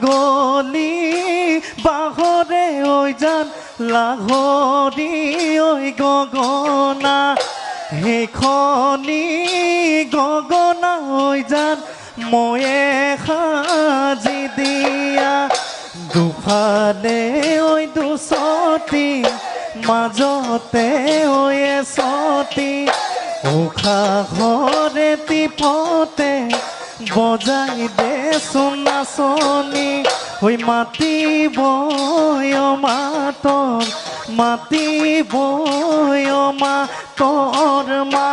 গলি বাহরে ওই যান লাহরি ওই গগনা হেখনি গগনা ওই যান ময়ে সাজি দিয়া দুফালে ওই দুচতি মাজতে ওই এচতি উশাহৰে টিপতে বজাই দেচোন নাচনি ঐ মাতিবই মাতৰ মাতিবই মাতৰ মা